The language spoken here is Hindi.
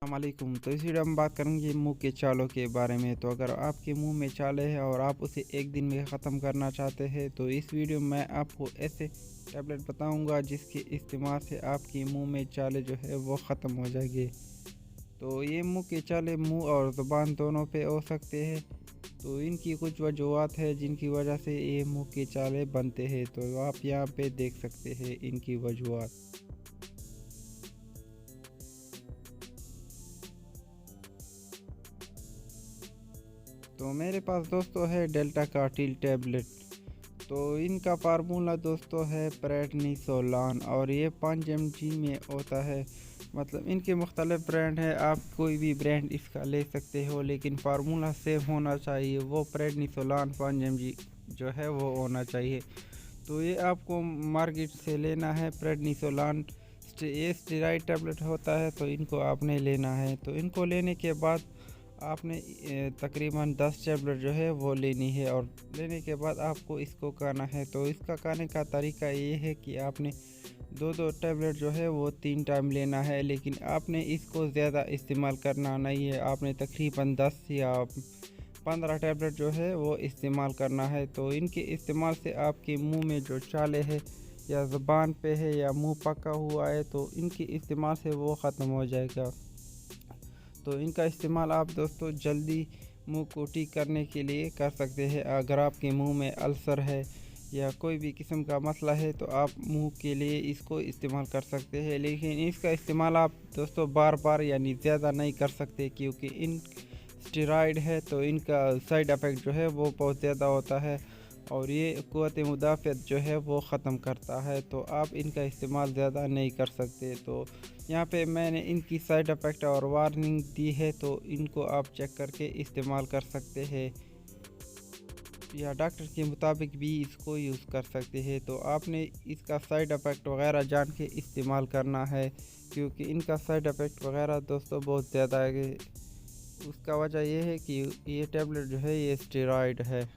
वालेकुम। तो इस वीडियो में बात करेंगे मुंह के छालों के बारे में। तो अगर आपके मुंह में छाले हैं और आप उसे एक दिन में ख़त्म करना चाहते हैं तो इस वीडियो में मैं आपको ऐसे टैबलेट बताऊंगा जिसके इस्तेमाल से आपके मुंह में छाले जो है वो ख़त्म हो जाएंगे। तो ये मुंह के छाले मुंह और ज़ुबान दोनों पे हो सकते हैं। तो इनकी कुछ वजूहत है जिनकी वजह से ये मुंह के छाले बनते हैं। तो आप यहाँ पे देख सकते हैं इनकी वजूहत। तो मेरे पास दोस्तों है डेल्टा कार्टिल टैबलेट। तो इनका फार्मूला दोस्तों है प्रेडनिसोलान और ये 5 mg में होता है। मतलब इनके मुख्तलिफ ब्रांड है, आप कोई भी ब्रांड इसका ले सकते हो, लेकिन फार्मूला सेम होना चाहिए। वो प्रेडनिसोलान 5 mg जो है वो होना चाहिए। तो ये आपको मार्केट से लेना है प्रेडनिसोलान। ये स्टेरॉइड टैबलेट होता है, तो इनको आपने लेना है। तो इनको लेने के बाद आपने तकरीबन 10 टैबलेट जो है वो लेनी है और लेने के बाद आपको इसको खाना है। तो इसका खाने का तरीका ये है कि आपने दो दो टैबलेट जो है वो 3 टाइम लेना है, लेकिन आपने इसको ज़्यादा इस्तेमाल करना नहीं है। आपने तकरीबन 10 या 15 टैबलेट जो है वो इस्तेमाल करना है। तो इनके इस्तेमाल से आपके मुंह में जो छाले है या ज़ुबान पे है या मुंह पका हुआ है तो इनके इस्तेमाल से वो ख़त्म हो जाएगा। तो इनका इस्तेमाल आप दोस्तों जल्दी मुंह को ठीक करने के लिए कर सकते हैं। अगर आपके मुंह में अल्सर है या कोई भी किस्म का मसला है तो आप मुंह के लिए इसको इस्तेमाल कर सकते हैं, लेकिन इसका इस्तेमाल आप दोस्तों बार बार यानी ज़्यादा नहीं कर सकते, क्योंकि इन स्टेरॉइड है तो इनका साइड इफ़ेक्ट जो है वो बहुत ज़्यादा होता है और ये क़ुव्वत मुदाफ़अत जो है वो ख़त्म करता है। तो आप इनका इस्तेमाल ज़्यादा नहीं कर सकते। तो यहाँ पे मैंने इनकी साइड इफ़ेक्ट और वार्निंग दी है, तो इनको आप चेक करके इस्तेमाल कर सकते हैं या डॉक्टर के मुताबिक भी इसको यूज़ कर सकते हैं। तो आपने इसका साइड इफ़ेक्ट वगैरह जान के इस्तेमाल करना है, क्योंकि इनका साइड इफ़ेक्ट वगैरह दोस्तों बहुत ज़्यादा है। उसका वजह यह है कि ये टैबलेट जो है ये स्टेरॉइड है।